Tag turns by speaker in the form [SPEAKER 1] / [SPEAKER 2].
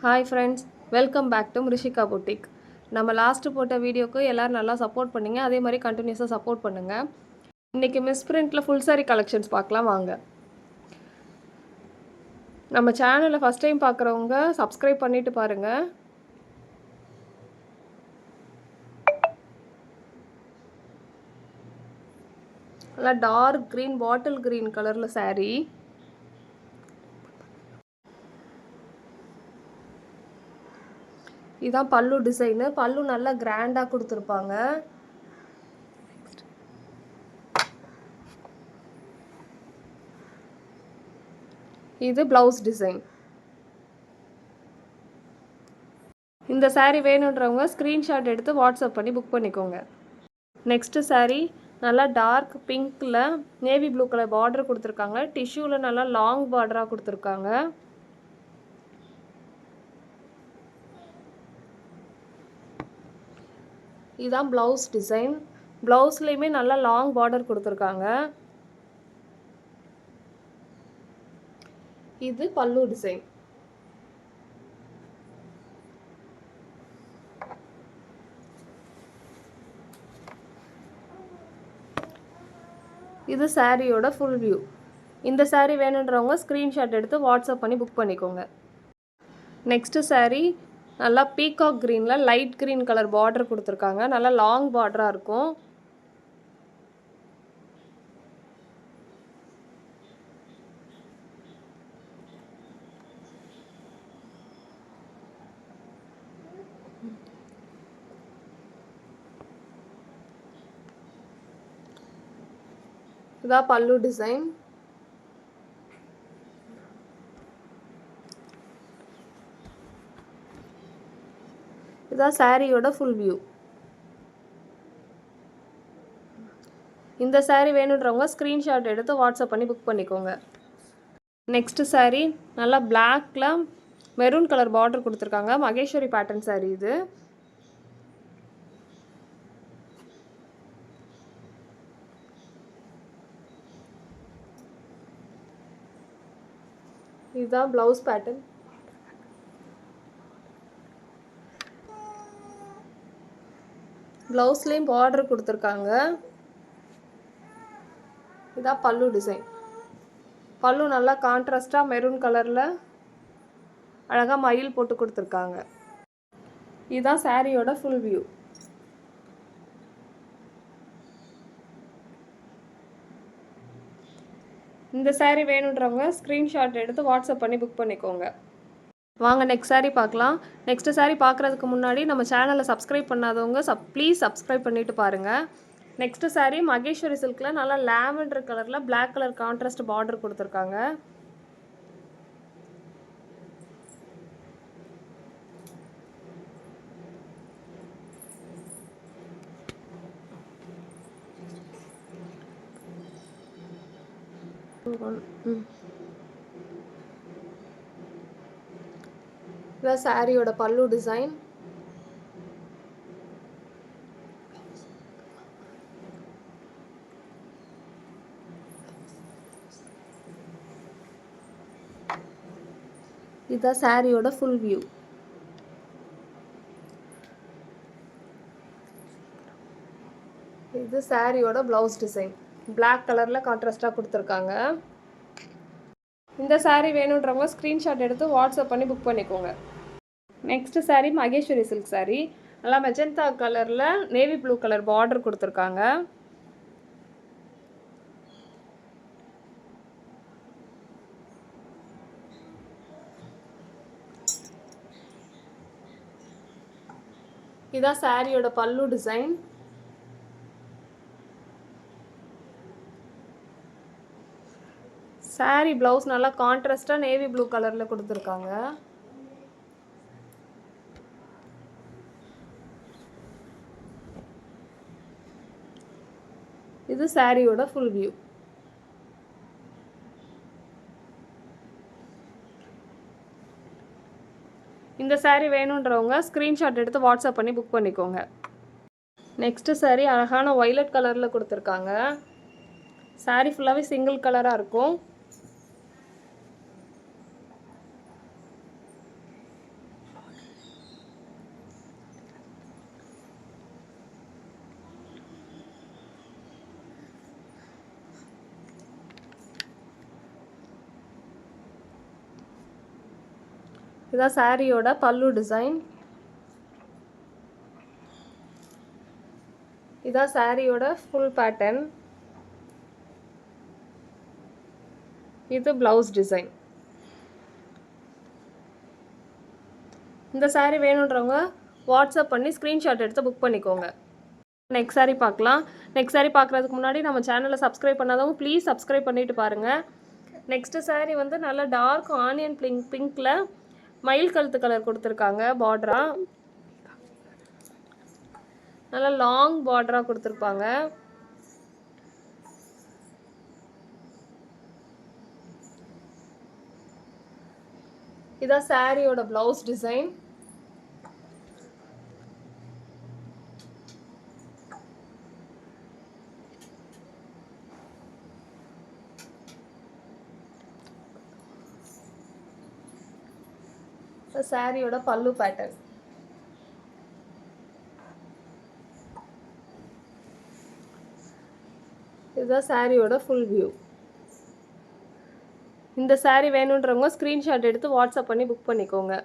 [SPEAKER 1] Hi friends, welcome back to Rishika boutique. நம்ம last போட்ட வீடியோக்கு எல்லோரும் நல்லா சப்போர்ட் பண்ணிங்க. அதே மாதிரி கண்டினியூஸாக சப்போர்ட் பண்ணுங்கள். இன்றைக்கி மிஸ் பிரிண்டில் ஃபுல் சாரி கலெக்ஷன்ஸ் பார்க்கலாம் வாங்க. நம்ம சேனலை ஃபஸ்ட் டைம் பார்க்குறவங்க சப்ஸ்கிரைப் பண்ணிவிட்டு பாருங்கள். நல்லா டார்க் க்ரீன், பாட்டில் க்ரீன் கலரில் சாரீ. இதான் பல்லு டிசைனு. பல்லு நல்லா கிராண்டாக கொடுத்துருப்பாங்க. இது ப்ளவுஸ் டிசைன். இந்த சாரீ வேணுன்றவங்க ஸ்க்ரீன்ஷாட் எடுத்து வாட்ஸ்அப் பண்ணி புக் பண்ணிக்கோங்க. நெக்ஸ்ட்டு சாரீ நல்லா டார்க் பிங்க்கில் நேவி ப்ளூ கலர் பார்டர் கொடுத்துருக்காங்க. டிஷ்யூவில் நல்லா லாங் பார்டராக கொடுத்துருக்காங்க. இதுதான் ப்ளவுஸ் டிசைன். ப்ளவுஸ்லேயுமே நல்லா லாங் பார்டர் கொடுத்துருக்காங்க. இது பல்லு டிசைன். இது சாரியோட ஃபுல் வியூ. இந்த சாரீ வேணுன்றவங்க ஸ்க்ரீன்ஷாட் எடுத்து வாட்ஸ்அப் பண்ணி புக் பண்ணிக்கோங்க. நெக்ஸ்ட்டு சாரீ நல்லா பீகாக் க்ரீனில் லைட் க்ரீன் கலர் பார்டர் கொடுத்துருக்காங்க. நல்லா லாங் பார்டராக இருக்கும். இதான் பல்லு டிசைன். இதான் சாரியோட ஃபுல் வியூ. இந்த சாரீ வேணுன்றவங்க ஸ்க்ரீன்ஷாட் எடுத்து வாட்ஸ்அப் பண்ணி புக் பண்ணிக்கோங்க. நெக்ஸ்ட்டு சாரீ நல்லா பிளாக்ல மெரூன் கலர் பார்டர் கொடுத்துருக்காங்க. மகேஸ்வரி பேட்டர்ன் சாரீ இது. இதுதான் ப்ளவுஸ் பேட்டர்ன். ப்ளவுஸ்லேயும் பார்டர் கொடுத்துருக்காங்க. இதான் பல்லு டிசைன். பல்லு நல்லா கான்ட்ராஸ்டாக மெரூன் கலரில் அழகாக மயில் போட்டு கொடுத்துருக்காங்க. இதுதான் சாரியோட ஃபுல் வியூ. இந்த சாரீ வேணுன்றவங்க ஸ்க்ரீன்ஷாட் எடுத்து வாட்ஸ்அப் பண்ணி புக் பண்ணிக்கோங்க. வாங்க நெக்ஸ்ட் சாரீ பார்க்கலாம். நெக்ஸ்ட் சாரீ பார்க்குறதுக்கு முன்னாடி நம்ம சேனலை சப்ஸ்கிரைப் பண்ணாதவங்க ப்ளீஸ் சப்ஸ்கிரைப் பண்ணிவிட்டு பாருங்கள். நெக்ஸ்ட்டு சாரீ மகேஸ்வரி சில்கில் நல்லா லாவெண்டர் கலரில் பிளாக் கலர் கான்ட்ராஸ்ட் பார்டர் கொடுத்துருக்காங்க. இதான் சாரியோட பல்லு டிசைன். இதுதான் சாரியோட ஃபுல் வியூ. இது சாரியோட ப்ளவுஸ் டிசைன். பிளாக் கலரில் கான்ட்ராஸ்டாக கொடுத்துருக்காங்க. இந்த சாரீ வேணுன்றவங்க ஸ்க்ரீன்ஷாட் எடுத்து வாட்ஸ்அப் பண்ணி புக் பண்ணிக்கோங்க. Next sari Maheswari silk sari. நல்லா மெஜந்தா கலரில் நேவி ப்ளூ கலர் பார்டர் கொடுத்துருக்காங்க. இதான் சாரியோட பல்லு டிசைன். சாரீ ப்ளவுஸ் நல்லா கான்ட்ராஸ்டாக நேவி ப்ளூ கலரில் கொடுத்துருக்காங்க. இது சாரியோட ஃபுல் வியூ. இந்த சாரீ வேணுன்றவங்க ஸ்க்ரீன்ஷாட் எடுத்து வாட்ஸ்அப் பண்ணி புக் பண்ணிக்கோங்க. நெக்ஸ்ட்டு சாரீ அழகான ஒய்லட் கலரில் கொடுத்துருக்காங்க. சாரீ ஃபுல்லாகவே சிங்கிள் கலராக இருக்கும். இதான் சாரியோட பல்லு டிசைன். இதான் சாரியோட ஃபுல் பேட்டர்ன். இது ப்ளவுஸ் டிசைன். இந்த சாரீ வேணுன்றவங்க வாட்ஸ்அப் பண்ணி ஸ்க்ரீன்ஷாட் எடுத்து புக் பண்ணிக்கோங்க. நெக்ஸ்ட் சாரீ பார்க்கலாம். நெக்ஸ்ட் சாரீ பார்க்குறதுக்கு முன்னாடி நம்ம சேனலை சப்ஸ்கிரைப் பண்ணாதவங்க ப்ளீஸ் சப்ஸ்கிரைப் பண்ணிவிட்டு பாருங்கள். நெக்ஸ்ட்டு சாரீ வந்து நல்லா டார்க் ஆனியன் பிங்க்கில் மயில் கழுத்து கலர் கொடுத்துருக்காங்க. பார்டரா நல்லா லாங் பார்டராக கொடுத்துருப்பாங்க. இதான் சாரியோட ப்ளவுஸ் டிசைன். சாரியோட பல்லு பேட்டர்ன். இதுதான் சாரியோட ஃபுல் வியூ. இந்த சாரீ வேணுன்றவங்க ஸ்க்ரீன்ஷாட் எடுத்து வாட்ஸ்அப் பண்ணி புக் பண்ணிக்கோங்க.